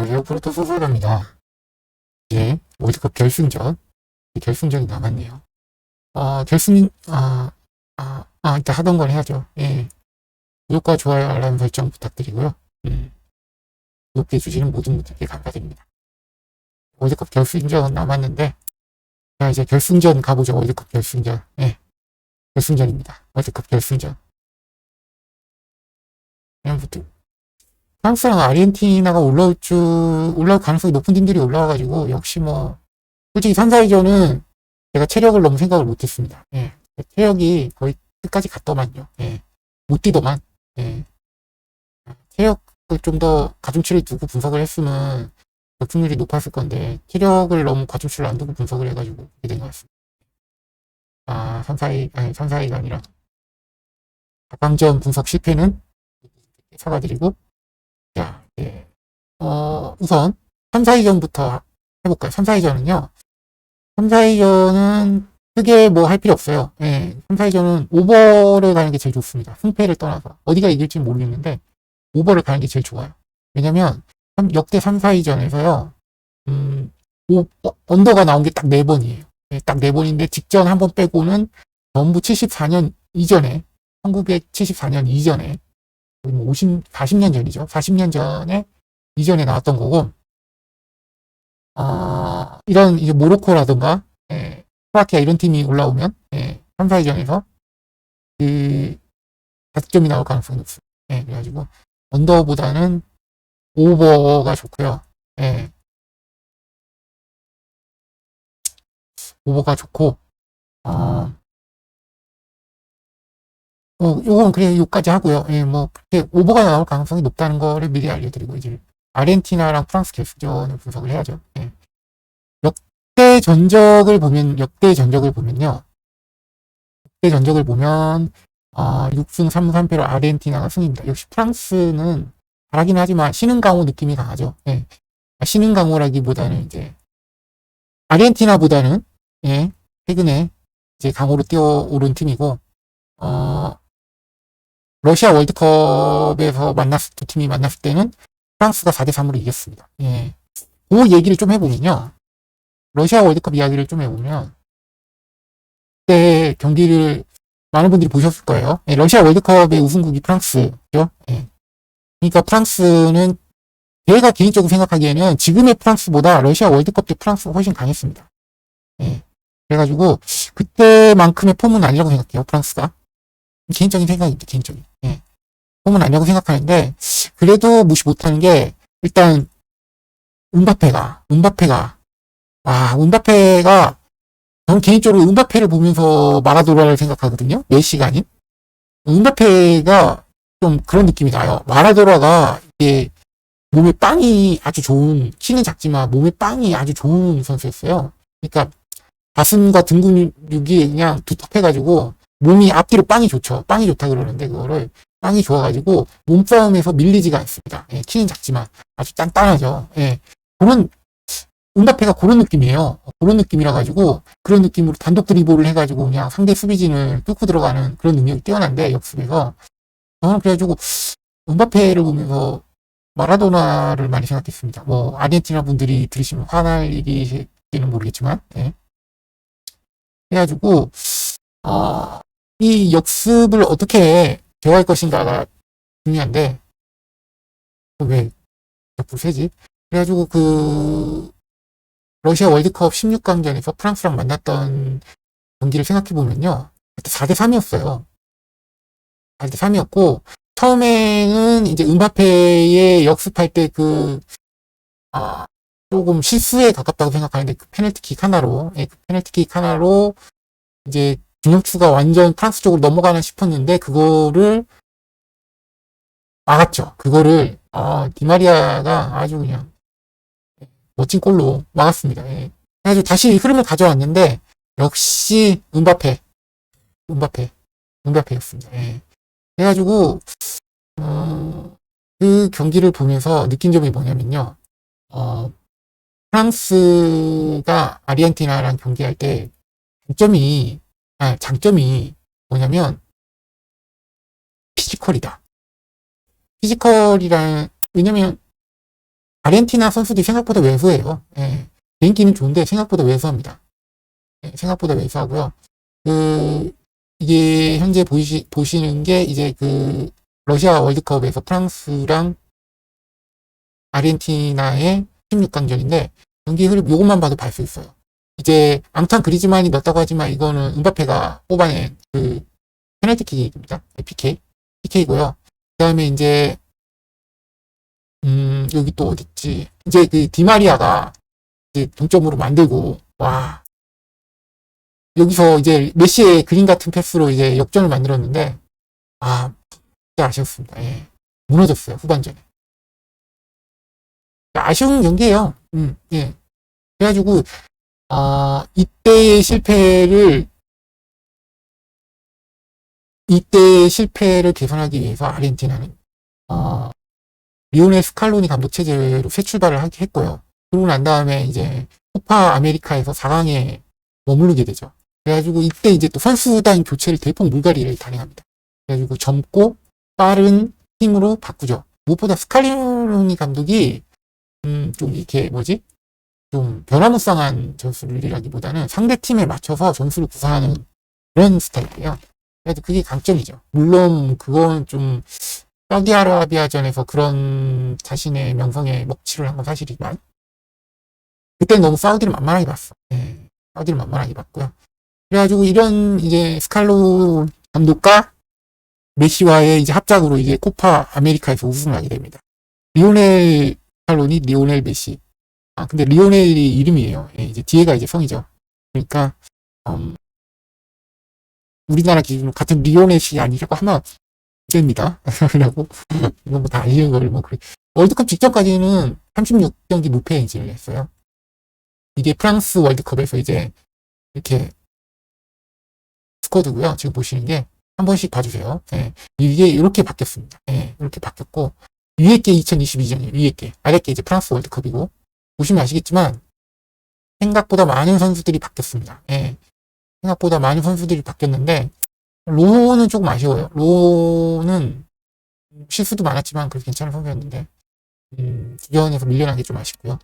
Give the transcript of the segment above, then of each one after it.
안녕하세요. 프로토스소입니다. 이제 월드컵 결승전이 남았네요. 일단 하던 걸 해야죠. 예. 구독과 좋아요, 알람 설정 부탁드리고요. 구독해주시는 모든 분들께 감사드립니다. 월드컵 결승전 남았는데, 자, 이제 결승전 가보죠. 월드컵 결승전. 예. 결승전입니다. 월드컵 결승전. 그냥부터 프랑스랑 아르헨티나가 올라올 가능성이 높은 팀들이 올라와가지고, 역시 솔직히 3, 4위전은 제가 체력을 너무 생각을 못했습니다. 예. 체력이 거의 끝까지 갔더만요. 예. 못 뛰더만. 예. 체력을 좀 더 가중치를 두고 분석을 했으면 적중률이 높았을 건데, 체력을 너무 가중치를 안 두고 분석을 해가지고, 그렇게 된 것 같습니다. 3, 4위가 아니라, 4강전 분석 실패는 사과드리고, 자, 예. 우선, 3, 4위전부터 해볼까요? 3, 4위전은요, 3, 4위전은 크게 할 필요 없어요. 예. 3, 4위전은 오버를 가는 게 제일 좋습니다. 승패를 떠나서. 어디가 이길지는 모르겠는데, 오버를 가는 게 제일 좋아요. 왜냐면, 역대 3, 4위전에서요, 언더가 나온 게 딱 4번이에요. 예, 딱 4번인데, 직전 한 번 빼고는 전부 74년 이전에, 1974년 이전에, 40년 전이죠. 40년 전에, 이전에 나왔던 거고, 이런, 이제 모로코라든가, 예, 크로아티아 이런 팀이 올라오면, 예, 3, 4위전에서, 5점이 나올 가능성이 높습니다. 예, 그래가지고, 언더보다는 오버가 좋고요. 예, 오버가 좋고, 요건 그래, 요까지 하고요. 예, 그렇게 오버가 나올 가능성이 높다는 거를 미리 알려드리고, 이제, 아르헨티나랑 프랑스 결승전을 분석을 해야죠. 예. 역대 전적을 보면요. 역대 전적을 보면, 6승 3무 3패로 아르헨티나가 승입니다. 역시 프랑스는 잘하긴 하지만, 신흥강호 느낌이 강하죠. 예. 신흥강호라기보다는 이제, 아르헨티나보다는, 예, 최근에 이제 강호로 뛰어오른 팀이고, 러시아 월드컵에서 두 팀이 만났을 때는 프랑스가 4대3으로 이겼습니다. 예. 그 얘기를 좀 해보면요. 러시아 월드컵 이야기를 좀 해보면, 그때 경기를 많은 분들이 보셨을 거예요. 예, 러시아 월드컵의 우승국이 프랑스죠. 예. 그러니까 프랑스는, 제가 개인적으로 생각하기에는 지금의 프랑스보다 러시아 월드컵 때 프랑스가 훨씬 강했습니다. 예. 그래가지고, 그때만큼의 폼은 아니라고 생각해요, 프랑스가. 개인적인 생각입니다, 개인적인. 예. 폼은 아니라고 생각하는데, 그래도 무시 못하는 게, 일단, 은바페가, 저는 개인적으로 은바페를 보면서 마라도나를 생각하거든요? 메시가 아닌? 은바페가 좀 그런 느낌이 나요. 마라도나가, 이게, 몸에 빵이 아주 좋은, 키는 작지만 몸에 빵이 아주 좋은 선수였어요. 그러니까, 가슴과 등 근육이 그냥 두텁해가지고, 몸이 앞뒤로 빵이 좋죠. 빵이 좋다 그러는데, 빵이 좋아가지고, 몸싸움에서 밀리지가 않습니다. 예, 키는 작지만, 아주 단단하죠. 예. 은바페가 그런 느낌이에요. 그런 느낌이라 가지고, 그런 느낌으로 단독 드리블을 해가지고, 그냥 상대 수비진을 뚫고 들어가는 그런 능력이 뛰어난데, 역습에서. 저는 그래가지고, 은바페를 보면서 마라도나를 많이 생각했습니다. 아르헨티나 분들이 들으시면 화날 일일지는 모르겠지만, 예. 그래가지고, 이 역습을 어떻게 제어할 것인가가 중요한데, 왜 자꾸 세지? 그래가지고 러시아 월드컵 16강전에서 프랑스랑 만났던 경기를 생각해보면요. 그때 4대3이었어요. 4대3이었고, 처음에는 이제 은바페의 역습할 때 조금 실수에 가깝다고 생각하는데, 페널티킥 하나로, 예, 페널티킥 하나로, 이제, 중력수가 완전 프랑스 쪽으로 넘어가나 싶었는데, 그거를 막았죠. 그거를, 디마리아가 아주 그냥, 멋진 골로 막았습니다. 예. 그래가지고 다시 흐름을 가져왔는데, 역시, 은바페였습니다. 예. 그래가지고, 그 경기를 보면서 느낀 점이 뭐냐면요. 프랑스가 아르헨티나랑 경기할 때, 장점이 뭐냐면, 피지컬이다. 왜냐면, 아르헨티나 선수들이 생각보다 왜소해요. 예. 개인기는 좋은데 생각보다 왜소합니다. 예, 생각보다 왜소하고요. 이게 현재 보시는 게 이제 러시아 월드컵에서 프랑스랑 아르헨티나의 16강전인데 경기 흐름 요것만 봐도 볼 수 있어요. 이제 앙투안 그리즈만이 넣었다고 하지만 이거는 음바페가 뽑아낸 페널티킥입니다. PK고요. 그다음에 이제 여기 또 어딨지? 이제 디마리아가 이제 동점으로 만들고 와 여기서 이제 메시의 그림 같은 패스로 이제 역전을 만들었는데 진짜 아쉬웠습니다. 예. 무너졌어요 후반전에. 아쉬운 경기예요. 예. 그래가지고 이때의 실패를 개선하기 위해서 아르헨티나는 리오넬 스칼로니 감독 체제로 새 출발을 했고요. 그러고 난 다음에 이제 코파 아메리카에서 4강에 머무르게 되죠. 그래가지고 이때 이제 또 선수단 교체를 대폭 물갈이를 단행합니다. 그래가지고 젊고 빠른 팀으로 바꾸죠. 무엇보다 스칼로니 감독이 좀 이렇게 좀 변화무쌍한 전술이라기보다는 상대 팀에 맞춰서 전술을 구사하는 그런 스타일이에요. 그래서 그게 강점이죠. 물론 그건 좀 사우디아라비아전에서 그런 자신의 명성에 먹칠을 한 건 사실이지만 그때는 너무 사우디를 만만하게 봤어. 네, 사우디를 만만하게 봤고요. 그래가지고 이런 이제 스칼로 감독과 메시와의 이제 합작으로 이제 코파 아메리카에서 우승을 하게 됩니다. 리오넬 스칼로니, 리오넬 메시. 근데 리오넬이 이름이에요. 예, 이제 뒤에가 이제 성이죠. 그러니까 우리나라 기준으로 같은 리오넬이 아니라고 하면 됩니다. 라고 이건 뭐 다 아시는 걸 그래. 월드컵 직전까지는 36경기 무패 행진을 했어요. 이게 프랑스 월드컵에서 이제 이렇게 스쿼드고요. 지금 보시는 게 한 번씩 봐주세요. 예, 이게 이렇게 바뀌었습니다. 예, 이렇게 바뀌었고 위에 게 2022년이에요. 위에 게 아래 게 이제 프랑스 월드컵이고 보시면 아시겠지만 생각보다 많은 선수들이 바뀌었습니다. 예, 생각보다 많은 선수들이 바뀌었는데 로는 조금 아쉬워요. 로는 실수도 많았지만 그래도 괜찮은 선수였는데 주변에서 밀려난 게 좀 아쉽고요.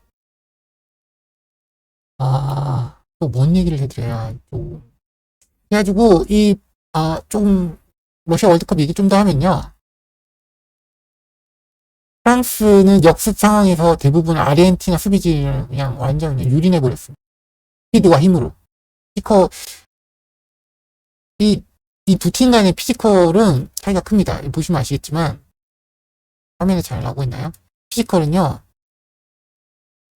또 뭔 얘기를 해드려야 또 그래가지고 좀 러시아 월드컵 얘기 좀 더 하면요. 프랑스는 역습 상황에서 대부분 아르헨티나 수비진을 그냥 완전 유린해버렸습니다. 스피드와 힘으로. 이 두 팀 간의 피지컬은 차이가 큽니다. 보시면 아시겠지만 화면에 잘 나오고 있나요? 피지컬은요.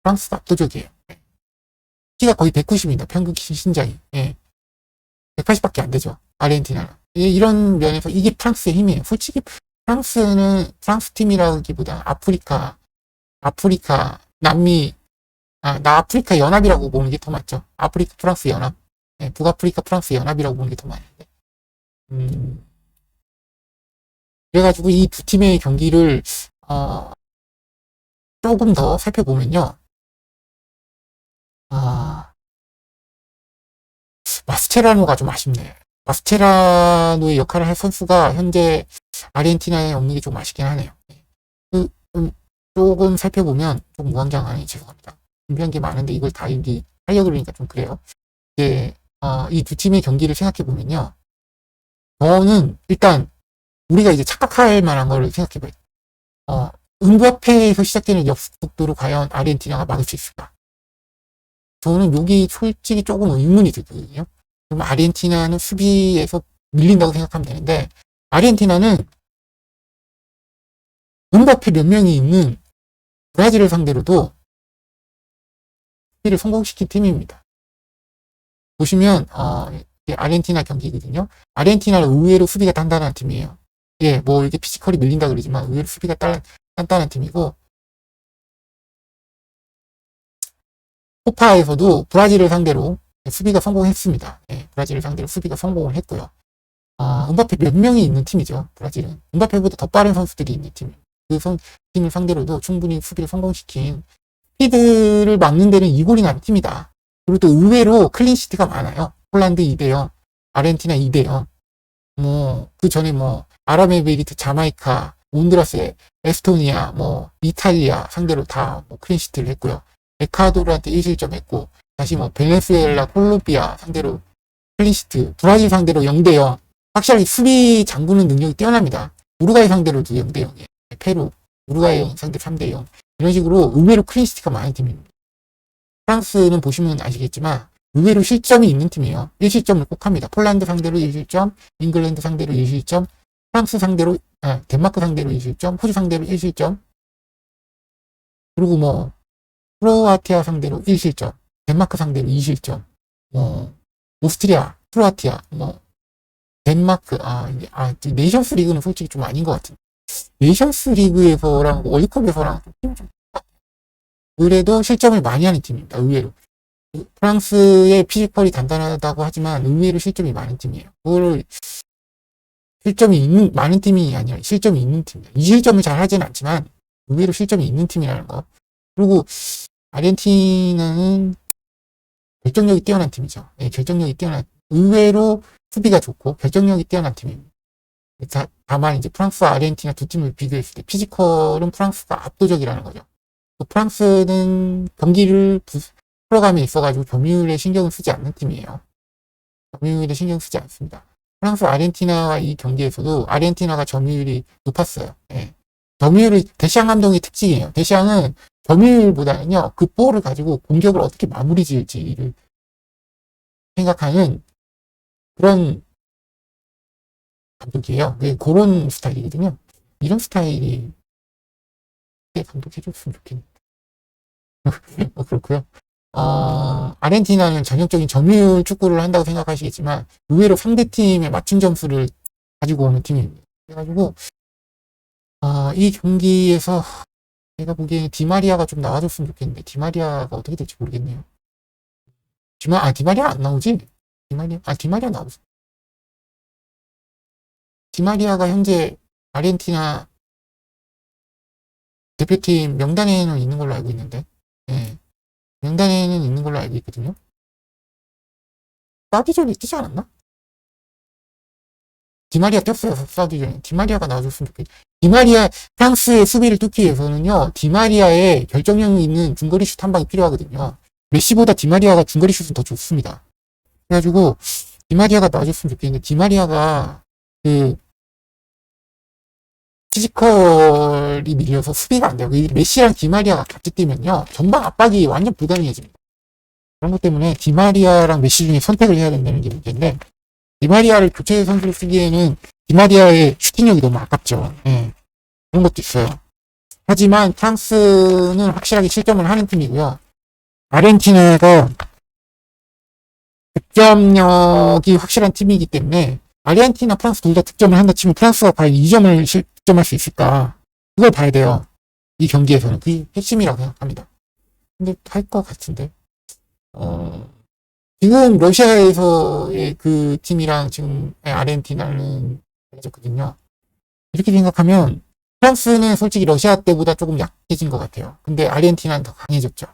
프랑스가 압도적이에요. 키가 거의 190입니다. 평균 신장이. 예. 180밖에 안 되죠. 아르헨티나는. 이런 면에서 이게 프랑스의 힘이에요. 솔직히 프랑스 팀이라기보다 아프리카, 남미, 아프리카 연합이라고 보는 게 더 맞죠. 아프리카 프랑스 연합. 네, 북아프리카 프랑스 연합이라고 보는 게 더 많은데. 그래가지고 이 두 팀의 경기를, 조금 더 살펴보면요. 마스체라노가 좀 아쉽네. 마스체라노의 역할을 할 선수가 현재 아르헨티나에 없는 게 좀 아쉽긴 하네요. 조금 살펴보면 좀 무왕장하니 죄송합니다. 준비한 게 많은데 이걸 다 하려고 그러니까 좀 그래요. 이제 이 두 팀의 경기를 생각해 보면요. 저는 일단 우리가 이제 착각할 만한 걸 생각해 봐요. 음바페에서 시작되는 역습 속도로 과연 아르헨티나가 막을 수 있을까? 저는 여기 솔직히 조금 의문이 들거든요. 그럼 아르헨티나는 수비에서 밀린다고 생각하면 되는데 아르헨티나는 음바페 몇 명이 있는 브라질을 상대로도 수비를 성공시킨 팀입니다. 보시면 아르헨티나 경기거든요. 아르헨티나는 의외로 수비가 단단한 팀이에요. 예, 뭐 이렇게 피지컬이 밀린다 그러지만 의외로 수비가 단단한 팀이고 코파에서도 브라질을 상대로 수비가 성공했습니다. 예, 브라질을 상대로 수비가 성공을 했고요. 음바페 몇 명이 있는 팀이죠. 브라질은. 음바페보다 더 빠른 선수들이 있는 팀. 팀을 상대로도 충분히 수비를 성공시킨 스피드를 막는 데는 이골이 난 팀이다. 그리고 또 의외로 클린시트가 많아요. 폴란드 2대0, 아르헨티나 2대0. 그 전에 아랍에미리트, 자마이카, 온두라스, 에스토니아, 뭐 이탈리아 상대로 다 뭐 클린시트를 했고요. 에콰도르한테 1실점 했고, 다시 뭐 베네수엘라, 콜롬비아 상대로 클린시트, 브라질 상대로 0대0. 확실히 수비 장구는 능력이 뛰어납니다. 우루과이 상대로도 0대0이에요. 페루, 우루과이 상대 3대0. 이런 식으로 의외로 클린시트가 많은 팀입니다. 프랑스는 보시면 아시겠지만 의외로 실점이 있는 팀이에요. 1실점을 꼭 합니다. 폴란드 상대로 1실점, 잉글랜드 상대로 1실점, 프랑스 상대로, 덴마크 상대로 1실점, 호주 상대로 1실점, 그리고 뭐 크로아티아 상대로 1실점, 덴마크 상대로 2실점, 뭐 오스트리아, 크로아티아, 뭐 덴마크, 네이션스 리그는 솔직히 좀 아닌 것 같은데. 네이션스 리그에서랑 월드컵에서랑 팀이 좀 그래도 실점을 많이 하는 팀입니다. 의외로. 프랑스의 피지컬이 단단하다고 하지만 의외로 실점이 많은 팀이에요. 그걸 많은 팀이 아니라 실점이 있는 팀이에요. 이 실점을 잘 하지는 않지만 의외로 실점이 있는 팀이라는 거. 그리고 아르헨티나는 결정력이 뛰어난 팀이죠. 네, 결정력이 뛰어난, 의외로 수비가 좋고 결정력이 뛰어난 팀입니다. 다만 이제 프랑스와 아르헨티나 두 팀을 비교했을 때 피지컬은 프랑스가 압도적이라는 거죠. 프랑스는 경기를 풀어감에 있어가지고 점유율에 신경을 쓰지 않는 팀이에요. 점유율에 신경 쓰지 않습니다. 프랑스 아르헨티나와 이 경기에서도 아르헨티나가 점유율이 높았어요. 네. 점유율이 데시앙 감독의 특징이에요. 데시앙은 점유율보다는요, 그 볼을 가지고 공격을 어떻게 마무리 지을지를 생각하는 그런 감독이에요. 네, 그런 스타일이거든요. 이런 스타일이 감독해줬으면 좋겠네. 그렇고요. 아르헨티나는 전형적인 점유율 축구를 한다고 생각하시겠지만 의외로 상대팀의 맞춤 점수를 가지고 오는 팀입니다. 그래가지고 이 경기에서 제가 보기에는 디마리아가 좀 나와줬으면 좋겠는데 디마리아가 어떻게 될지 모르겠네요. 디마리아 안 나오지? 디마리아 나오지. 디마리아가 현재 아르헨티나 대표팀 명단에는 있는 걸로 알고 있는데, 네. 명단에는 있는 걸로 알고 있거든요. 사우디전에 뛰지 않았나? 디마리아 뛰었어요, 사우디전에. 디마리아가 나와줬으면 좋겠네. 프랑스의 수비를 뚫기 위해서는요, 디마리아의 결정력 있는 중거리 슛 한 방이 필요하거든요. 메시보다 디마리아가 중거리 슛은 더 좋습니다. 그래가지고, 디마리아가 나와줬으면 좋겠는데, 디마리아가, 피지컬이 밀려서 수비가 안 돼요. 메시랑 디마리아가 같이 뛰면요, 전방 압박이 완전 불가능해집니다. 그런 것 때문에 디마리아랑 메시 중에 선택을 해야 된다는 게 문제인데, 디마리아를 교체 선수로 쓰기에는 디마리아의 슈팅력이 너무 아깝죠. 네. 그런 것도 있어요. 하지만 프랑스는 확실하게 실점을 하는 팀이고요. 아르헨티나가 득점력이 확실한 팀이기 때문에 아르헨티나, 프랑스 둘 다 득점을 한다 치면 프랑스가 과연 2점을 득점할 수 있을까? 그걸 봐야 돼요. 이 경기에서는. 그게 핵심이라고 생각합니다. 근데 할 것 같은데. 지금 러시아에서의 그 팀이랑 지금 아르헨티나는 해졌거든요. 이렇게 생각하면 프랑스는 솔직히 러시아 때보다 조금 약해진 것 같아요. 근데 아르헨티나는 더 강해졌죠.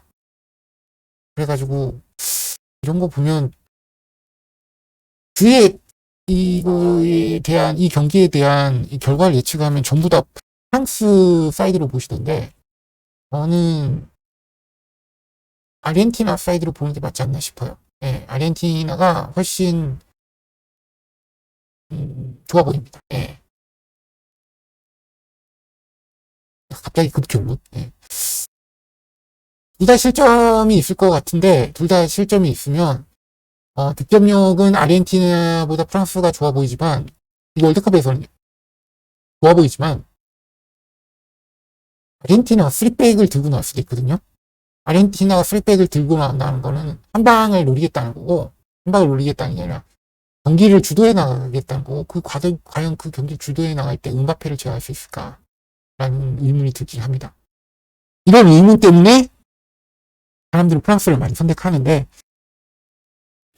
그래가지고 이런 거 보면 뒤에 이거에 대한, 이 경기에 대한 이 결과를 예측하면 전부 다 프랑스 사이드로 보시던데 저는 아르헨티나 사이드로 보는 게 맞지 않나 싶어요. 네, 아르헨티나가 훨씬 좋아 보입니다. 네. 갑자기 급결론. 네. 둘 다 실점이 있을 것 같은데 둘 다 실점이 있으면 득점력은 아르헨티나보다 프랑스가 좋아 보이지만 이 월드컵에서는 좋아 보이지만 아르헨티나가 3백을 들고 나올 수도 있거든요. 아르헨티나가 3백을 들고 나온다는 거는 한 방을 노리겠다는 거고, 한 방을 노리겠다는 게 아니라 경기를 주도해 나가겠다는 거고, 과연 그 경기를 주도해 나갈 때 음바페를 제어할 수 있을까라는 의문이 들긴 합니다. 이런 의문 때문에 사람들은 프랑스를 많이 선택하는데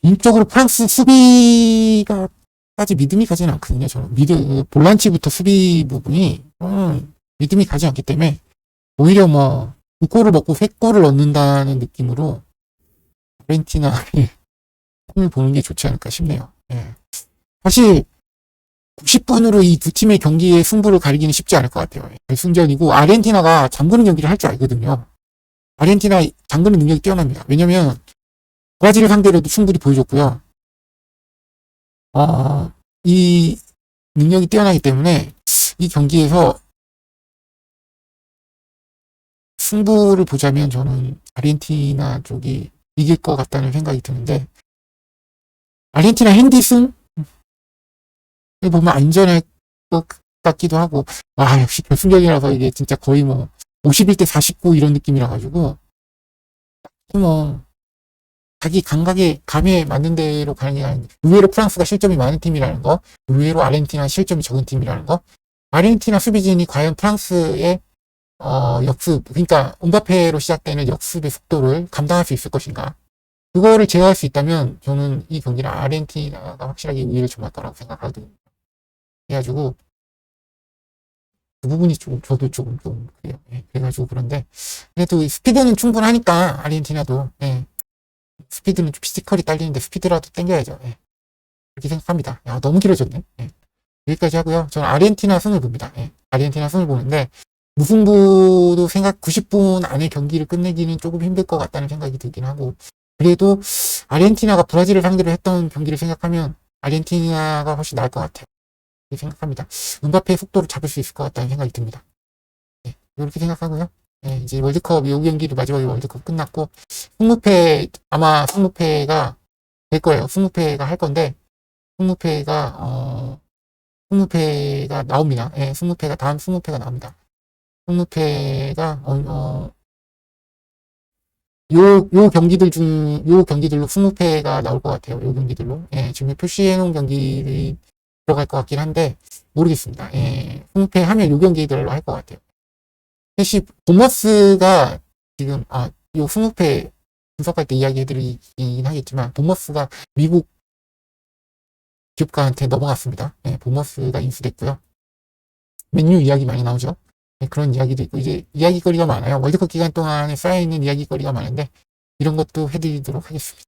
개인적으로 프랑스 수비가 까지 믿음이 가지는 않거든요. 저는 볼란치부터 수비 부분이 믿음이 가지 않기 때문에 오히려 뭐 2골을 먹고 3골을 넣는다는 느낌으로 아르헨티나의 힘을 보는 게 좋지 않을까 싶네요. 예. 사실 90분으로 이 두 팀의 경기의 승부를 가리기는 쉽지 않을 것 같아요. 결승전이고 아르헨티나가 잠그는 경기를 할 줄 알거든요. 아르헨티나 잠그는 능력이 뛰어납니다. 왜냐면 브라질을 상대로도 충분히 보여줬고요. 이 능력이 뛰어나기 때문에 이 경기에서 승부를 보자면 저는 아르헨티나 쪽이 이길 것 같다는 생각이 드는데 아르헨티나 핸디슨 보면 안전할 것 같기도 하고 역시 결승전이라서 이게 진짜 거의 뭐 51대 49 이런 느낌이라 가지고 뭐 자기 감에 맞는 대로 가는 게 아닌데 의외로 프랑스가 실점이 많은 팀이라는 거, 의외로 아르헨티나 실점이 적은 팀이라는 거, 아르헨티나 수비진이 과연 프랑스의 역습, 그러니까 음바페로 시작되는 역습의 속도를 감당할 수 있을 것인가. 그거를 제어할 수 있다면 저는 이 경기는 아르헨티나가 확실하게 우위를 점할 거라고 생각하거든요. 그래가지고 그 부분이 저도 좀 그래요. 예, 그래가지고 그런데 그래도 스피드는 충분하니까 아르헨티나도 스피드는 좀 피지컬이 딸리는데 스피드라도 땡겨야죠. 예, 그렇게 생각합니다. 너무 길어졌네. 예, 여기까지 하고요. 저는 아르헨티나 승을 봅니다. 예, 아르헨티나 승을 보는데 무승부도 90분 안에 경기를 끝내기는 조금 힘들 것 같다는 생각이 들긴 하고 그래도 아르헨티나가 브라질을 상대로 했던 경기를 생각하면 아르헨티나가 훨씬 나을 것 같아요. 이렇게 생각합니다. 음바페의 속도를 잡을 수 있을 것 같다는 생각이 듭니다. 네, 이렇게 생각하고요. 네, 이제 월드컵 요 경기도 마지막에 월드컵 끝났고 아마 승무패가 될 거예요. 승무패가 할 건데 승무패가 나옵니다. 예, 다음 승무패가 나옵니다. 승무패가 요 경기들로 승무패가 나올 것 같아요. 요 경기들로. 예, 지금 표시해 놓은 경기들이 들어갈 것 같긴 한데, 모르겠습니다. 예, 승무패 하면 요 경기들로 할 것 같아요. 사실, 보머스가 지금, 요 승무패 분석할 때 이야기해드리긴 하겠지만, 보머스가 미국 기업가한테 넘어갔습니다. 예, 보머스가 인수됐고요. 맨유 이야기 많이 나오죠. 네, 그런 이야기도 있고 이제 이야기거리가 많아요. 월드컵 기간 동안에 쌓여있는 이야기거리가 많은데 이런 것도 해드리도록 하겠습니다.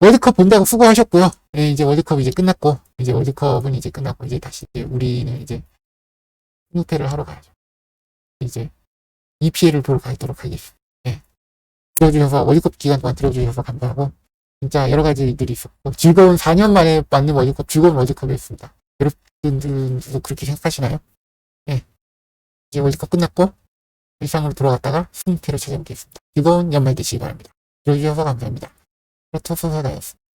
월드컵 본다고 수고하셨고요. 네, 이제 월드컵 이제 끝났고 이제 월드컵은 이제 끝났고 이제 다시 우리는 이제 승패를 하러 가야죠. 이제 EPL을 보러 가도록 하겠습니다. 네. 들어주셔서 월드컵 기간 동안 들어주셔서 감사하고 진짜 여러 가지 일들이 있었고 즐거운 4년 만에 맞는 즐거운 월드컵이었습니다. 여러분들도 그렇게 생각하시나요? 네. 이제 월드컵 끝났고 일상으로 돌아갔다가 승패를 찾아뵙겠습니다. 즐거운 연말 되시기 바랍니다. 들어주셔서 감사합니다. 프로토스사다였습니다.